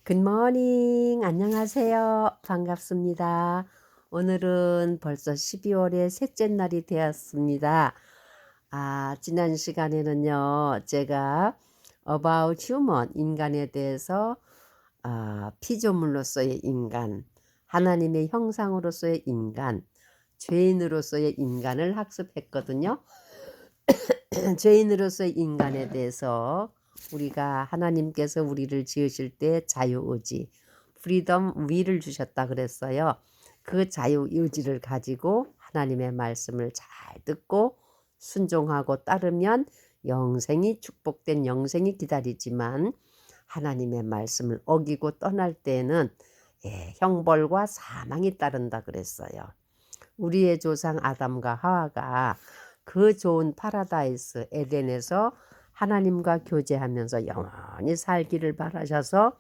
굿모닝. 안녕하세요. 반갑습니다. 오늘은 벌써 12월의 셋째 날이 되었습니다. 지난 시간에는요, 제가 About Human, 인간에 대해서 피조물로서의 인간, 하나님의 형상으로서의 인간, 죄인으로서의 인간을 학습했거든요. 죄인으로서의 인간에 대해서 우리가 하나님께서 우리를 지으실 때 자유의지, 프리덤 위를 주셨다 그랬어요. 그 자유의지를 가지고 하나님의 말씀을 잘 듣고 순종하고 따르면 영생이 축복된 영생이 기다리지만 하나님의 말씀을 어기고 떠날 때에는 형벌과 사망이 따른다 그랬어요. 우리의 조상 아담과 하와가 그 좋은 파라다이스 에덴에서 하나님과 교제하면서 영원히 살기를 바라셔서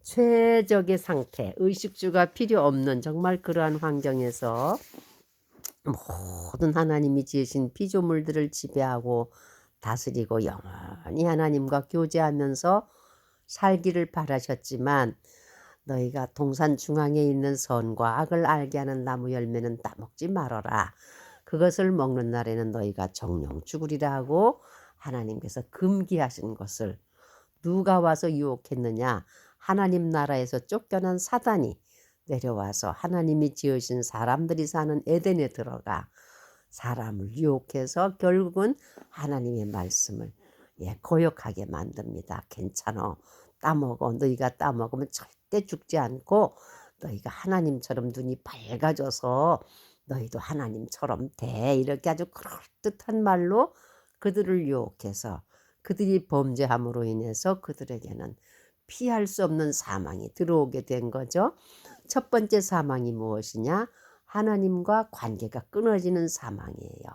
최적의 상태, 의식주가 필요 없는 정말 그러한 환경에서 모든 하나님이 지으신 피조물들을 지배하고 다스리고 영원히 하나님과 교제하면서 살기를 바라셨지만 너희가 동산 중앙에 있는 선과 악을 알게 하는 나무 열매는 따먹지 말아라. 그것을 먹는 날에는 너희가 정령 죽으리라 하고 하나님께서 금기하신 것을 누가 와서 유혹했느냐? 하나님 나라에서 쫓겨난 사단이 내려와서 하나님이 지으신 사람들이 사는 에덴에 들어가 사람을 유혹해서 결국은 하나님의 말씀을 거역하게 만듭니다. 괜찮아. 따먹어. 너희가 따먹으면 절대 죽지 않고 너희가 하나님처럼 눈이 밝아져서 너희도 하나님처럼 돼. 이렇게 아주 그럴듯한 말로 그들을 유혹해서 그들이 범죄함으로 인해서 그들에게는 피할 수 없는 사망이 들어오게 된 거죠. 첫 번째 사망이 무엇이냐? 하나님과 관계가 끊어지는 사망이에요.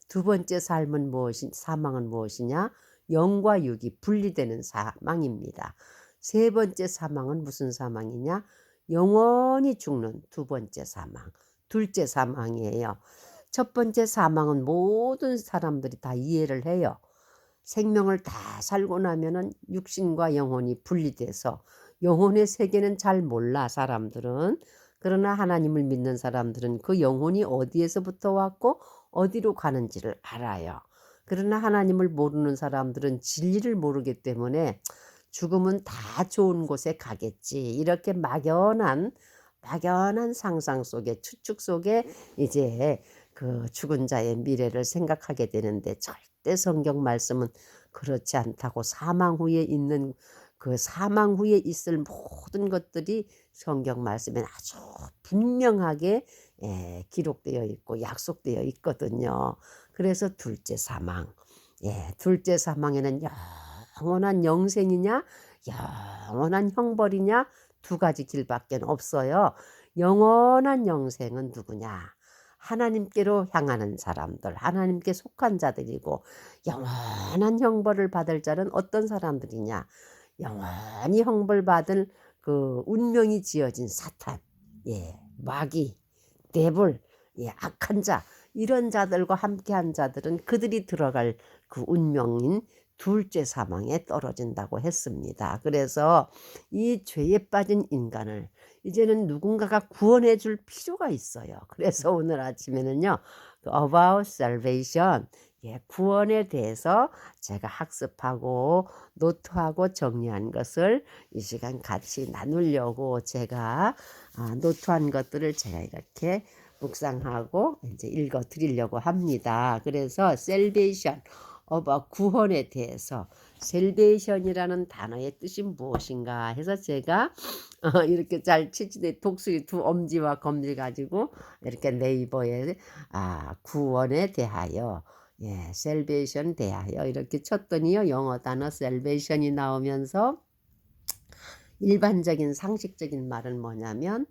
두 번째 사망은 무엇이냐? 영과 육이 분리되는 사망입니다. 세 번째 사망은 무슨 사망이냐? 영원히 죽는 두 번째 사망, 둘째 사망이에요. 첫 번째 사망은 모든 사람들이 다 이해를 해요. 생명을 다 살고 나면은 육신과 영혼이 분리돼서 영혼의 세계는 잘 몰라 사람들은. 그러나 하나님을 믿는 사람들은 그 영혼이 어디에서부터 왔고 어디로 가는지를 알아요. 그러나 하나님을 모르는 사람들은 진리를 모르기 때문에 죽음은 다 좋은 곳에 가겠지. 이렇게 막연한 상상 속에 추측 속에 이제 그 죽은 자의 미래를 생각하게 되는데 절대 성경 말씀은 그렇지 않다고 사망 후에 있는 그 사망 후에 있을 모든 것들이 성경 말씀에 아주 분명하게 기록되어 있고 약속되어 있거든요. 그래서 둘째 사망, 둘째 사망에는 영원한 영생이냐 영원한 형벌이냐 두 가지 길밖에 없어요. 영원한 영생은 누구냐? 하나님께로 향하는 사람들, 하나님께 속한 자들이고 영원한 형벌을 받을 자는 어떤 사람들이냐? 영원히 형벌 받을 그 운명이 지어진 사탄, 마귀, 데블, 악한 자, 이런 자들과 함께한 자들은 그들이 들어갈 그 운명인 둘째 사망에 떨어진다고 했습니다. 그래서 이 죄에 빠진 인간을 이제는 누군가가 구원해 줄 필요가 있어요. 그래서 오늘 아침에는요, About Salvation, 구원에 대해서 제가 학습하고 노트하고 정리한 것을 이 시간 같이 나누려고 제가 노트한 것들을 제가 이렇게 묵상하고 이제 읽어 드리려고 합니다. 그래서 Salvation, 구원에 대해서 셀베이션이라는 단어의 뜻이 무엇인가 해서 제가 이렇게 잘 치지대 독수리 두 엄지와 검지 가지고 이렇게 네이버에 구원에 대하여 셀베이션 대하여 이렇게 쳤더니요 영어 단어 셀베이션이 나오면서 일반적인 상식적인 말은 뭐냐면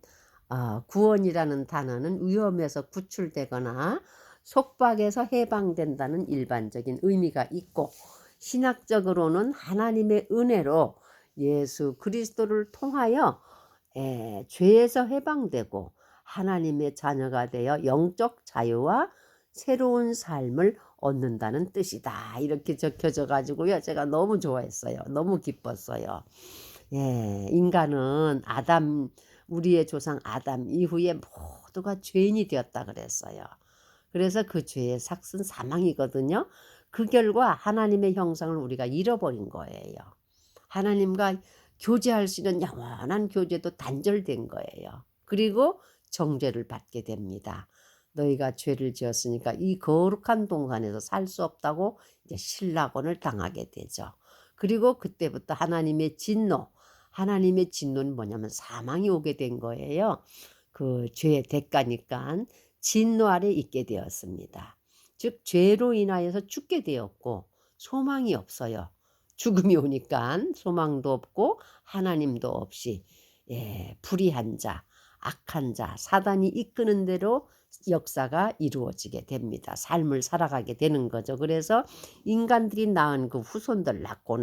구원이라는 단어는 위험에서 구출되거나 속박에서 해방된다는 일반적인 의미가 있고 신학적으로는 하나님의 은혜로 예수 그리스도를 통하여 죄에서 해방되고 하나님의 자녀가 되어 영적 자유와 새로운 삶을 얻는다는 뜻이다. 이렇게 적혀져 가지고요. 제가 너무 좋아했어요. 너무 기뻤어요. 인간은 우리의 조상 아담 이후에 모두가 죄인이 되었다 그랬어요. 그래서 그 죄의 삭은 사망이거든요. 그 결과 하나님의 형상을 우리가 잃어버린 거예요. 하나님과 교제할 수 있는 영원한 교제도 단절된 거예요. 그리고 정죄를 받게 됩니다. 너희가 죄를 지었으니까 이 거룩한 동산에서 살 수 없다고 이제 신락원을 당하게 되죠. 그리고 그때부터 하나님의 진노는 뭐냐면 사망이 오게 된 거예요. 그 죄의 대가니까 진노 아래 있게 되었습니다. 즉 죄로 인하여서 죽게 되었고 소망이 없어요. 죽음이 오니까 소망도 없고 하나님도 없이 불의한 자, 악한 자, 사단이 이끄는 대로 역사가 이루어지게 됩니다. 삶을 살아가게 되는 거죠. 그래서 인간들이 낳은 그 후손들 낳고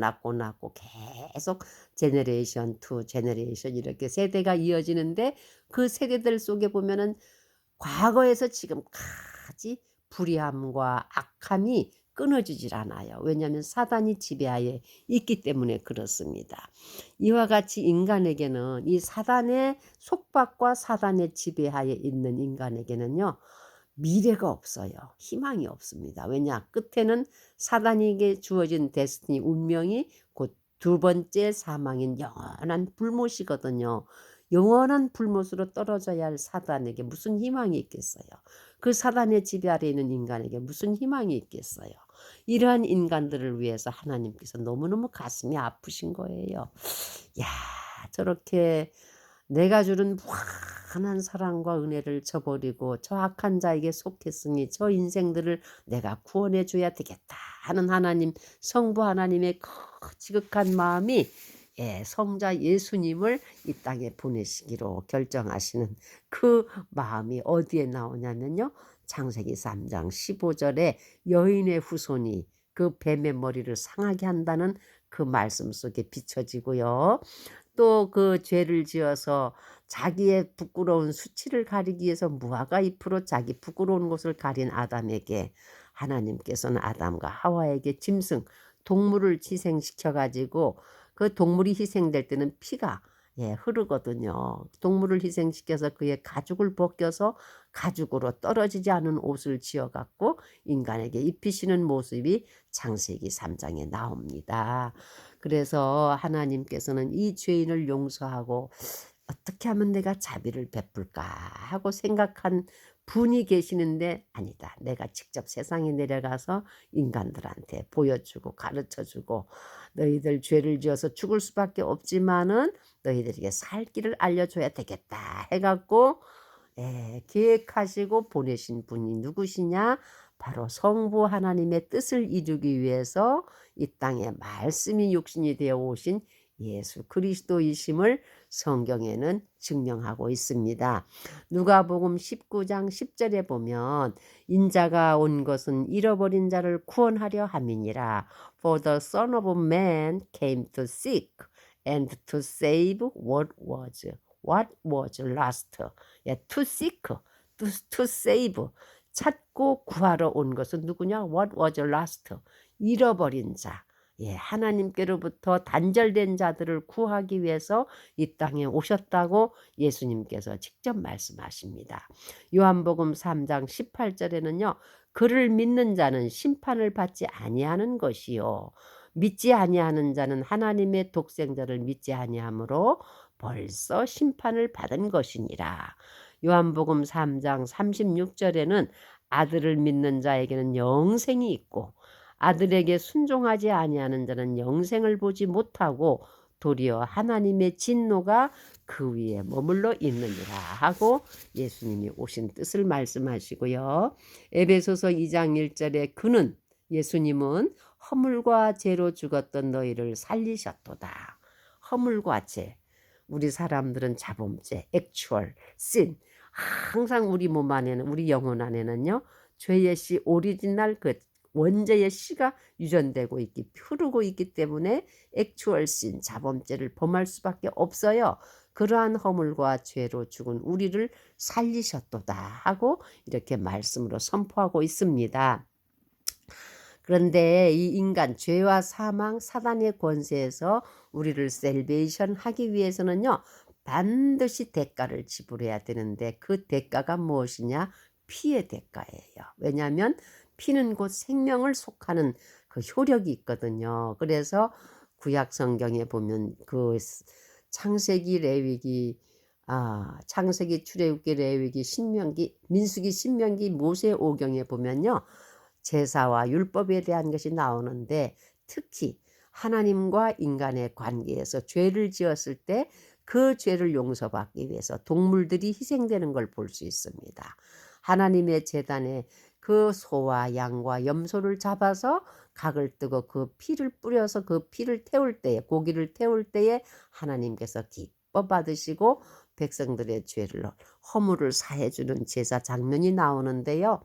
계속 제너레이션 투 제너레이션 이렇게 세대가 이어지는데 그 세대들 속에 보면은 과거에서 지금까지 불의함과 악함이 끊어지질 않아요. 왜냐하면 사단이 지배하에 있기 때문에 그렇습니다. 이와 같이 인간에게는 이 사단의 속박과 사단의 지배하에 있는 인간에게는요. 미래가 없어요. 희망이 없습니다. 왜냐? 끝에는 사단에게 주어진 데스티니 운명이 곧 두 번째 사망인 영원한 불못이거든요. 영원한 불못으로 떨어져야 할 사단에게 무슨 희망이 있겠어요. 그 사단의 지배 아래 있는 인간에게 무슨 희망이 있겠어요. 이러한 인간들을 위해서 하나님께서 너무너무 가슴이 아프신 거예요. 야, 저렇게 내가 주는 무한한 사랑과 은혜를 저버리고 저 악한 자에게 속했으니 저 인생들을 내가 구원해 줘야 되겠다 하는 하나님, 성부 하나님의 그 지극한 마음이 성자 예수님을 이 땅에 보내시기로 결정하시는 그 마음이 어디에 나오냐면요. 창세기 3장 15절에 여인의 후손이 그 뱀의 머리를 상하게 한다는 그 말씀 속에 비춰지고요. 또 그 죄를 지어서 자기의 부끄러운 수치를 가리기 위해서 무화과 잎으로 자기 부끄러운 곳을 가린 아담에게 하나님께서는 아담과 하와에게 짐승, 동물을 희생시켜 가지고 그 동물이 희생될 때는 피가 흐르거든요. 동물을 희생시켜서 그의 가죽을 벗겨서 가죽으로 떨어지지 않은 옷을 지어 갖고 인간에게 입히시는 모습이 창세기 3장에 나옵니다. 그래서 하나님께서는 이 죄인을 용서하고 어떻게 하면 내가 자비를 베풀까 하고 생각한 분이 계시는데 아니다. 내가 직접 세상에 내려가서 인간들한테 보여주고 가르쳐주고 너희들 죄를 지어서 죽을 수밖에 없지만은 너희들에게 살 길을 알려줘야 되겠다 해갖고 계획하시고 보내신 분이 누구시냐? 바로 성부 하나님의 뜻을 이루기 위해서 이 땅에 말씀이 육신이 되어 오신 예수 그리스도이심을 성경에는 증명하고 있습니다. 누가복음 19장 10절에 보면 인자가 온 것은 잃어버린 자를 구원하려 함이니라. For the Son of Man came to seek and to save what was lost. to seek, to save. 찾고 구하러 온 것은 누구냐? What was lost. 잃어버린 자. 하나님께로부터 단절된 자들을 구하기 위해서 이 땅에 오셨다고 예수님께서 직접 말씀하십니다. 요한복음 3장 18절에는요. 그를 믿는 자는 심판을 받지 아니하는 것이요. 믿지 아니하는 자는 하나님의 독생자를 믿지 아니하므로 벌써 심판을 받은 것이니라. 요한복음 3장 36절에는 아들을 믿는 자에게는 영생이 있고 아들에게 순종하지 아니하는 자는 영생을 보지 못하고 도리어 하나님의 진노가 그 위에 머물러 있느니라 하고 예수님이 오신 뜻을 말씀하시고요. 에베소서 2장 1절에 그는 예수님은 허물과 죄로 죽었던 너희를 살리셨도다. 허물과 죄. 우리 사람들은 자범죄, 액츄얼, 신. 항상 우리 몸 안에는 우리 영혼 안에는요. 죄의 씨 오리지널 그 원죄의 씨가 유전되고 흐르고 있기 때문에 액츄얼 신, 자범죄를 범할 수밖에 없어요. 그러한 허물과 죄로 죽은 우리를 살리셨도다 하고 이렇게 말씀으로 선포하고 있습니다. 그런데 이 인간 죄와 사망 사단의 권세에서 우리를 셀베이션 하기 위해서는요, 반드시 대가를 지불해야 되는데 그 대가가 무엇이냐? 피의 대가예요. 왜냐하면 피는 곧 생명을 속하는 그 효력이 있거든요. 그래서 구약 성경에 보면 그 창세기, 레위기, 창세기, 출애굽기, 레위기, 신명기, 민수기, 신명기, 모세 오경에 보면요, 제사와 율법에 대한 것이 나오는데 특히 하나님과 인간의 관계에서 죄를 지었을 때 그 죄를 용서받기 위해서 동물들이 희생되는 걸 볼 수 있습니다. 하나님의 제단에 그 소와 양과 염소를 잡아서 각을 뜨고 그 피를 뿌려서 그 피를 태울 때에, 고기를 태울 때에 하나님께서 기뻐 받으시고 백성들의 죄를, 허물을 사해주는 제사 장면이 나오는데요.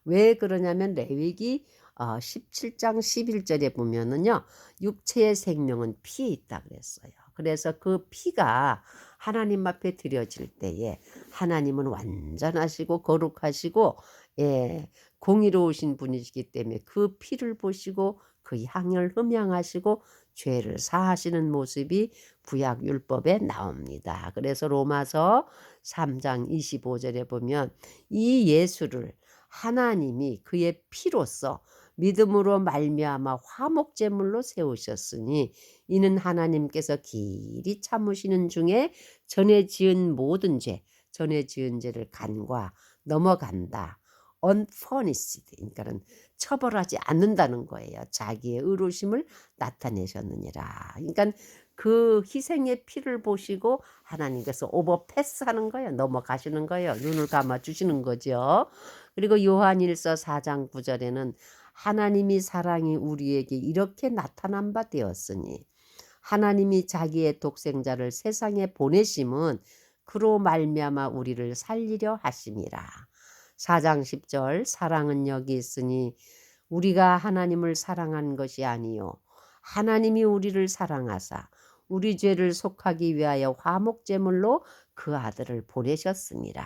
왜 그러냐면 레위기 17장 11절에 보면은요, 육체의 생명은 피에 있다 그랬어요. 그래서 그 피가 하나님 앞에 드려질 때에 하나님은 완전하시고 거룩하시고, 공의로우신 분이시기 때문에 그 피를 보시고 그 향을 흠양하시고 죄를 사하시는 모습이 구약 율법에 나옵니다. 그래서 로마서 3장 25절에 보면 이 예수를 하나님이 그의 피로써 믿음으로 말미암아 화목제물로 세우셨으니 이는 하나님께서 길이 참으시는 중에 전에 지은 모든 죄, 전에 지은 죄를 간과 넘어간다. unpunished, 그러니까는 처벌하지 않는다는 거예요. 자기의 의로심을 나타내셨느니라. 그러니까 그 희생의 피를 보시고 하나님께서 오버패스하는 거예요. 넘어가시는 거예요. 눈을 감아 주시는 거죠. 그리고 요한일서 4장 9절에는 하나님이 사랑이 우리에게 이렇게 나타난 바 되었으니 하나님이 자기의 독생자를 세상에 보내심은 그로 말미암아 우리를 살리려 하심이라. 4장 10절 사랑은 여기 있으니 우리가 하나님을 사랑한 것이 아니요 하나님이 우리를 사랑하사 우리 죄를 속하기 위하여 화목제물로 그 아들을 보내셨습니다.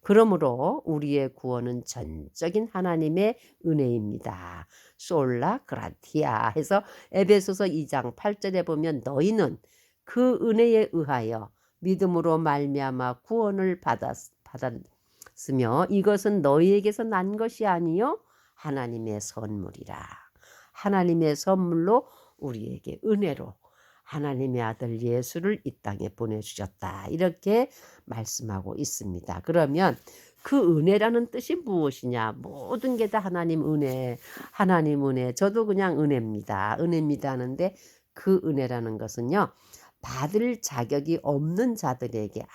그러므로 우리의 구원은 전적인 하나님의 은혜입니다. 솔라 그라티아 해서 에베소서 2장 8절에 보면 너희는 그 은혜에 의하여 믿음으로 말미암아 구원을 받았으며 이것은 너희에게서 난 것이 아니요 하나님의 선물이라. 하나님의 선물로 우리에게 은혜로 하나님의 아들 예수를 이 땅에 보내주셨다. 이렇게 말씀하고 있습니다. 그러면 그 은혜라는 뜻이 무엇이냐? 모든 게 다 하나님 은혜, 하나님 은혜. 저도 그냥 은혜입니다. 은혜입니다 하는데 그 은혜라는 것은요, 받을 자격이 없는 자들에게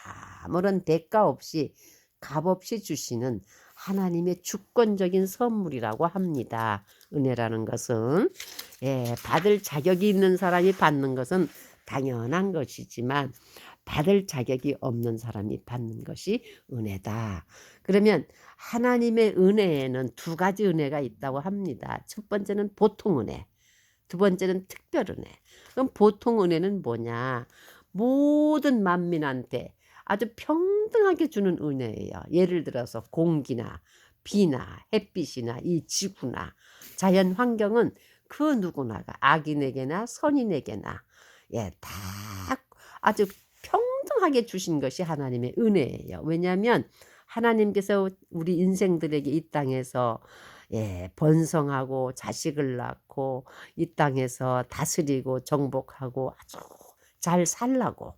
아무런 대가 없이 값없이 주시는 하나님의 주권적인 선물이라고 합니다. 은혜라는 것은 받을 자격이 있는 사람이 받는 것은 당연한 것이지만 받을 자격이 없는 사람이 받는 것이 은혜다. 그러면 하나님의 은혜에는 두 가지 은혜가 있다고 합니다. 첫 번째는 보통 은혜, 두 번째는 특별 은혜. 그럼 보통 은혜는 뭐냐? 모든 만민한테 아주 평등하게 주는 은혜예요. 예를 들어서 공기나 비나 햇빛이나 이 지구나 자연 환경은 그 누구나가 악인에게나 선인에게나 다 아주 평등하게 주신 것이 하나님의 은혜예요. 왜냐하면 하나님께서 우리 인생들에게 이 땅에서 번성하고 자식을 낳고 이 땅에서 다스리고 정복하고 아주 잘 살라고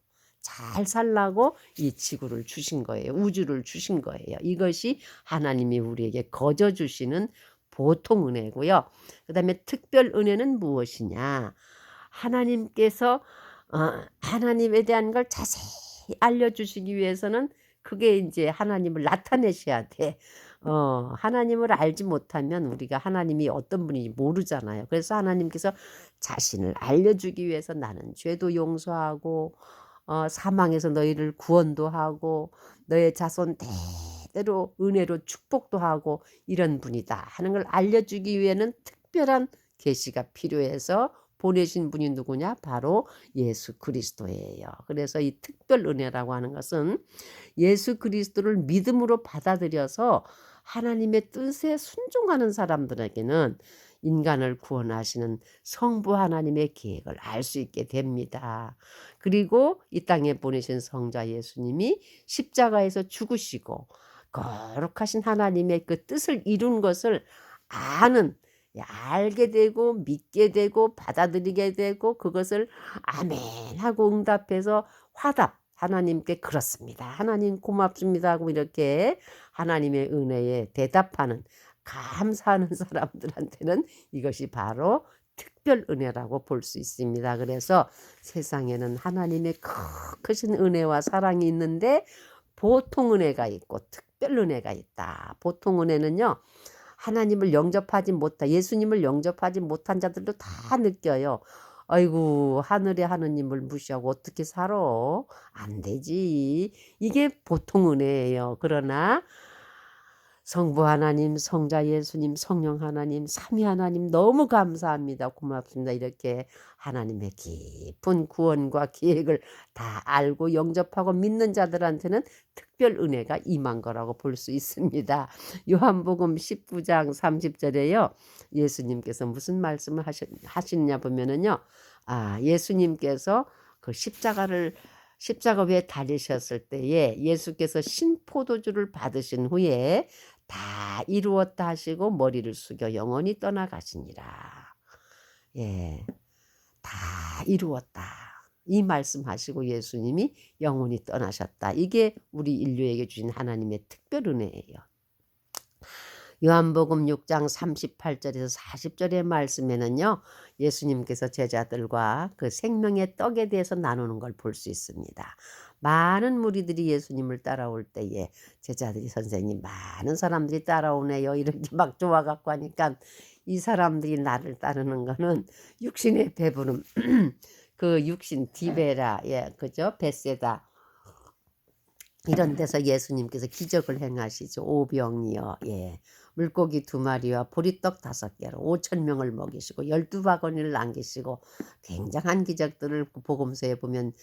이 지구를 주신 거예요. 우주를 주신 거예요. 이것이 하나님이 우리에게 거저 주시는 보통 은혜고요. 그 다음에 특별 은혜는 무엇이냐? 하나님께서 하나님에 대한 걸 자세히 알려주시기 위해서는 그게 이제 하나님을 나타내셔야 돼. 하나님을 알지 못하면 우리가 하나님이 어떤 분인지 모르잖아요. 그래서 하나님께서 자신을 알려주기 위해서 나는 죄도 용서하고 사망에서 너희를 구원도 하고 너의 자손 대대로 은혜로 축복도 하고 이런 분이다 하는 걸 알려주기 위해는 특별한 계시가 필요해서 보내신 분이 누구냐? 바로 예수 그리스도예요. 그래서 이 특별 은혜라고 하는 것은 예수 그리스도를 믿음으로 받아들여서 하나님의 뜻에 순종하는 사람들에게는 인간을 구원하시는 성부 하나님의 계획을 알 수 있게 됩니다. 그리고 이 땅에 보내신 성자 예수님이 십자가에서 죽으시고 거룩하신 하나님의 그 뜻을 이룬 것을 아는, 알게 되고 믿게 되고 받아들이게 되고 그것을 아멘 하고 응답해서 화답, 하나님께 그렇습니다, 하나님 고맙습니다 하고 이렇게 하나님의 은혜에 대답하는, 감사하는 사람들한테는 이것이 바로 특별 은혜라고 볼 수 있습니다. 그래서 세상에는 하나님의 크신 은혜와 사랑이 있는데 보통 은혜가 있고 특별 은혜가 있다. 보통 은혜는요, 하나님을 영접하지 못한, 예수님을 영접하지 못한 자들도 다 느껴요. 아이고, 하늘의 하느님을 무시하고 어떻게 살아? 안 되지. 이게 보통 은혜예요. 그러나 성부 하나님, 성자 예수님, 성령 하나님, 삼위 하나님 너무 감사합니다. 고맙습니다. 이렇게 하나님의 깊은 구원과 계획을 다 알고 영접하고 믿는 자들한테는 특별 은혜가 임한 거라고 볼 수 있습니다. 요한복음 19장 30절에요. 예수님께서 무슨 말씀을 하시냐 보면은요. 예수님께서 그 십자가 위에 달리셨을 때에 예수께서 신포도주를 받으신 후에 다 이루었다 하시고 머리를 숙여 영원히 떠나가시니라. 예, 다 이루었다. 이 말씀하시고 예수님이 영원히 떠나셨다. 이게 우리 인류에게 주신 하나님의 특별 은혜예요. 요한복음 6장 38절에서 40절의 말씀에는요, 예수님께서 제자들과 그 생명의 떡에 대해서 나누는 걸 볼 수 있습니다. 많은 무리들이 예수님을 따라올 때에 제자들이, 선생님 많은 사람들이 따라오네요, 이렇게 막 좋아갖고 하니까, 이 사람들이 나를 따르는 거는 육신의 배부름 그 육신 디베라, 그죠, 베세다 이런 데서 예수님께서 기적을 행하시죠. 오병이요, 물고기 2마리와 보리떡 5개로 5,000명을 먹이시고 12바구니를 남기시고, 굉장한 기적들을 복음서에 보면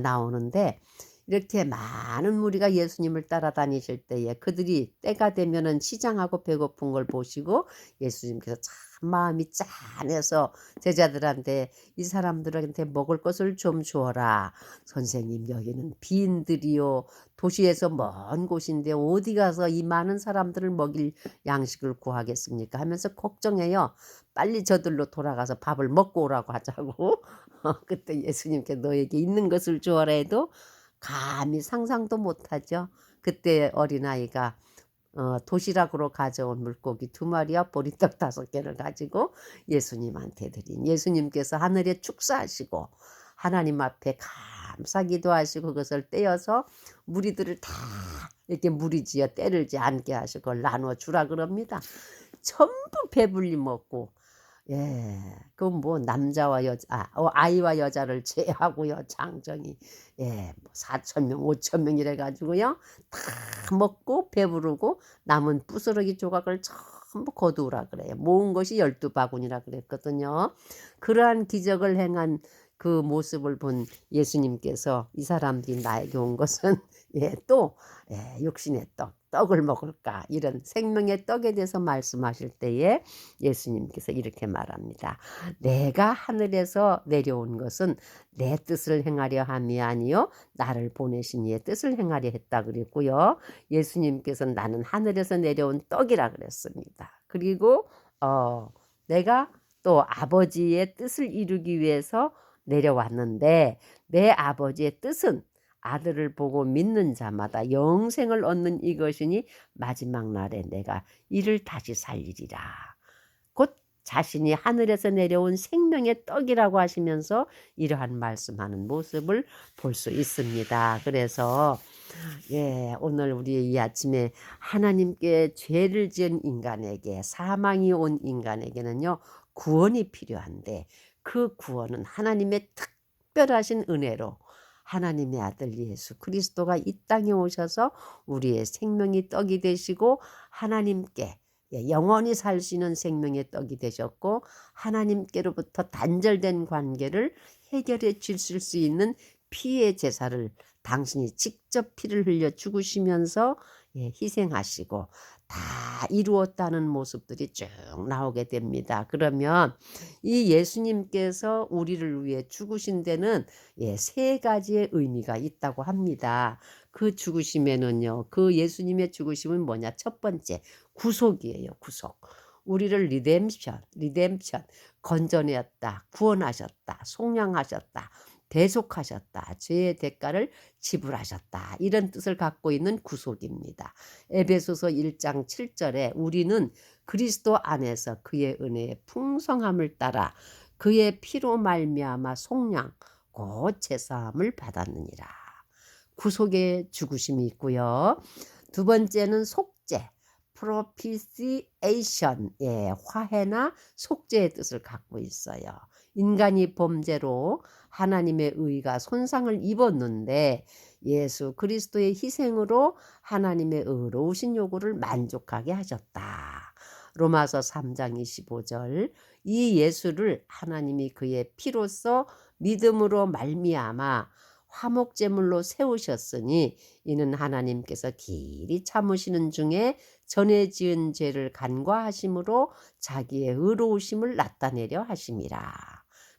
나오는데, 이렇게 많은 무리가 예수님을 따라다니실 때에 그들이 때가 되면은 시장하고 배고픈 걸 보시고 예수님께서 참 마음이 짠해서 제자들한테, 이 사람들한테 먹을 것을 좀 주어라. 선생님, 여기는 빈들이요, 도시에서 먼 곳인데 어디 가서 이 많은 사람들을 먹일 양식을 구하겠습니까 하면서 걱정해요. 빨리 저들로 돌아가서 밥을 먹고 오라고 하자고. 그때 예수님께 너에게 있는 것을 주어라 해도 감히 상상도 못하죠. 그때 어린아이가 도시락으로 가져온 물고기 2마리와 보리떡 5개를 가지고 예수님한테 드린, 예수님께서 하늘에 축사하시고 하나님 앞에 감사기도 하시고 그것을 떼어서 무리들을 다 이렇게 무리지어 때리지 않게 하시고 나눠 주라 그럽니다. 전부 배불리 먹고, 그 뭐 남자와 여자, 아이와 여자를 제하고요, 장정이 4,000명, 5,000명 이래 가지고요, 다 먹고 배부르고 남은 부스러기 조각을 전부 거두라 그래요. 모은 것이 12바구니라 그랬거든요. 그러한 기적을 행한 그 모습을 본 예수님께서, 이 사람들이 나에게 온 것은 또 육신의 떡을 먹을까, 이런 생명의 떡에 대해서 말씀하실 때에 예수님께서 이렇게 말합니다. 내가 하늘에서 내려온 것은 내 뜻을 행하려 함이 아니요 나를 보내신 이의 뜻을 행하려 했다 그랬고요. 예수님께서는 나는 하늘에서 내려온 떡이라 그랬습니다. 그리고 내가 또 아버지의 뜻을 이루기 위해서 내려왔는데, 내 아버지의 뜻은 아들을 보고 믿는 자마다 영생을 얻는 이것이니 마지막 날에 내가 이를 다시 살리리라. 곧 자신이 하늘에서 내려온 생명의 떡이라고 하시면서 이러한 말씀하는 모습을 볼 수 있습니다. 그래서 오늘 우리 이 아침에 하나님께 죄를 지은 인간에게, 사망이 온 인간에게는요, 구원이 필요한데, 그 구원은 하나님의 특별하신 은혜로 하나님의 아들 예수 그리스도가 이 땅에 오셔서 우리의 생명이 떡이 되시고 하나님께 영원히 살 수 있는 생명의 떡이 되셨고, 하나님께로부터 단절된 관계를 해결해 주실 수 있는 피의 제사를 당신이 직접 피를 흘려 죽으시면서 희생하시고 다 이루었다는 모습들이 쭉 나오게 됩니다. 그러면 이 예수님께서 우리를 위해 죽으신 데는 세 가지의 의미가 있다고 합니다. 그 죽으심에는요, 그 예수님의 죽으심은 뭐냐? 첫 번째, 구속이에요, 구속. 우리를 리뎀션, 건져내었다, 구원하셨다, 속량하셨다, 대속하셨다, 죄의 대가를 지불하셨다. 이런 뜻을 갖고 있는 구속입니다. 에베소서 1장 7절에 우리는 그리스도 안에서 그의 은혜의 풍성함을 따라 그의 피로 말미암아 속량 곧 제사함을 받았느니라. 구속의 죽으심이 있고요. 두 번째는 속죄, propitiation, 화해나 속죄의 뜻을 갖고 있어요. 인간이 범죄로 하나님의 의가 손상을 입었는데 예수 그리스도의 희생으로 하나님의 의로우신 요구를 만족하게 하셨다. 로마서 3장 25절, 이 예수를 하나님이 그의 피로써 믿음으로 말미암아 화목제물로 세우셨으니 이는 하나님께서 길이 참으시는 중에 전에 지은 죄를 간과하심으로 자기의 의로우심을 나타내려 하심이라.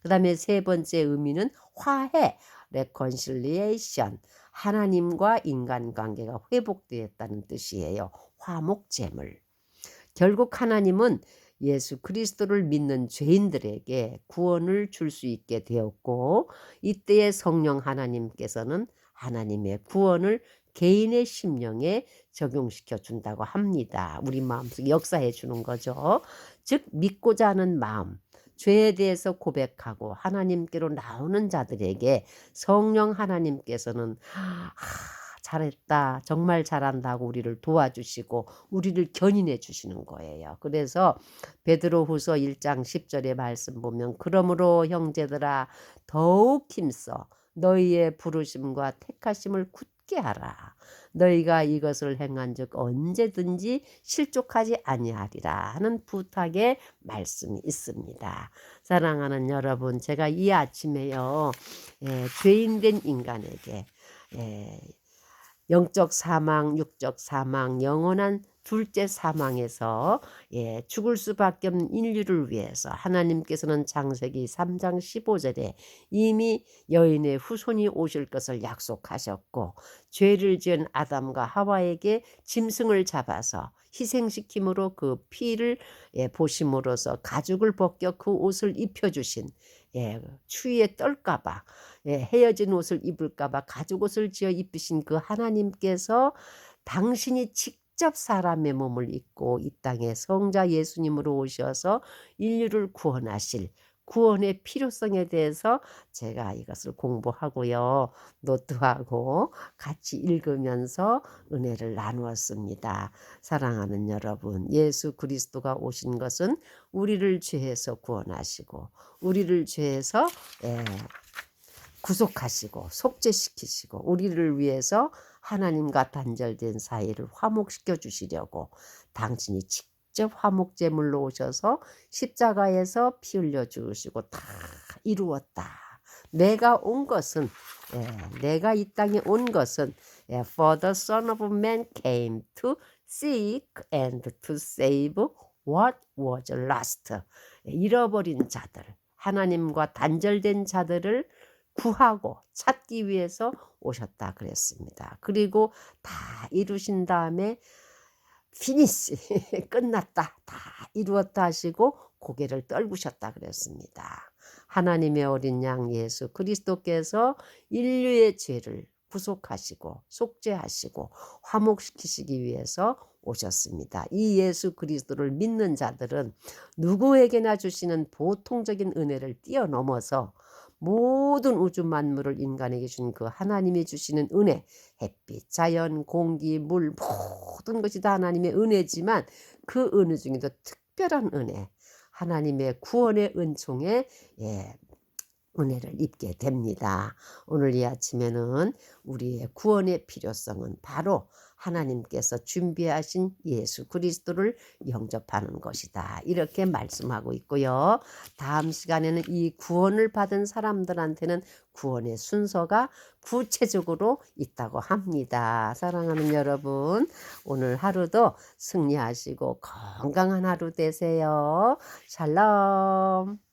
그 다음에 세 번째 의미는 화해, reconciliation, 하나님과 인간관계가 회복되었다는 뜻이에요. 화목제물. 결국 하나님은 예수 그리스도를 믿는 죄인들에게 구원을 줄 수 있게 되었고 이때의 성령 하나님께서는 하나님의 구원을 개인의 심령에 적용시켜 준다고 합니다. 우리 마음속에 역사해 주는 거죠. 즉 믿고자 하는 마음, 죄에 대해서 고백하고 하나님께로 나오는 자들에게 성령 하나님께서는 잘했다, 정말 잘한다고 우리를 도와주시고 우리를 견인해 주시는 거예요. 그래서 베드로후서 1장 10절의 말씀 보면 그러므로 형제들아 더욱 힘써 너희의 부르심과 택하심을 굳게 하라. 너희가 이것을 행한즉 언제든지 실족하지 아니하리라 하는 부탁의 말씀이 있습니다. 사랑하는 여러분, 제가 이 아침에요, 죄인된 인간에게 영적 사망, 육적 사망, 영원한 둘째 사망에서 죽을 수밖에 없는 인류를 위해서 하나님께서는 창세기 3장 15절에 이미 여인의 후손이 오실 것을 약속하셨고 죄를 지은 아담과 하와에게 짐승을 잡아서 희생시킴으로 그 피를 보심으로써 가죽을 벗겨 그 옷을 입혀주신, 추위에 떨까봐 헤어진 옷을 입을까봐 가죽옷을 지어 입히신 그 하나님께서 당신이 직접 사람의 몸을 입고 이 땅에 성자 예수님으로 오셔서 인류를 구원하실 구원의 필요성에 대해서 제가 이것을 공부하고요, 노트하고 같이 읽으면서 은혜를 나누었습니다. 사랑하는 여러분, 예수 그리스도가 오신 것은 우리를 죄에서 구원하시고 우리를 죄에서 구속하시고 속죄시키시고 우리를 위해서 하나님과 단절된 사이를 화목시켜 주시려고 당신이 직접 화목제물로 오셔서 십자가에서 피 흘려 주시고 다 이루었다. 내가 온 것은, 내가 이 땅에 온 것은 For the Son of Man came to seek and to save what was lost. 잃어버린 자들, 하나님과 단절된 자들을 구하고 찾기 위해서 오셨다 그랬습니다. 그리고 다 이루신 다음에 피니시 끝났다, 다 이루었다 하시고 고개를 떨구셨다 그랬습니다. 하나님의 어린 양 예수 그리스도께서 인류의 죄를 구속하시고 속죄하시고 화목시키시기 위해서 오셨습니다. 이 예수 그리스도를 믿는 자들은 누구에게나 주시는 보통적인 은혜를 뛰어넘어서 모든 우주 만물을 인간에게 준 그 하나님이 주시는 은혜, 햇빛, 자연, 공기, 물 모든 것이 다 하나님의 은혜지만 그 은혜 중에도 특별한 은혜, 하나님의 구원의 은총에 은혜를 입게 됩니다. 오늘 이 아침에는 우리의 구원의 필요성은 바로 하나님께서 준비하신 예수 그리스도를 영접하는 것이다. 이렇게 말씀하고 있고요. 다음 시간에는 이 구원을 받은 사람들한테는 구원의 순서가 구체적으로 있다고 합니다. 사랑하는 여러분, 오늘 하루도 승리하시고 건강한 하루 되세요. 샬롬.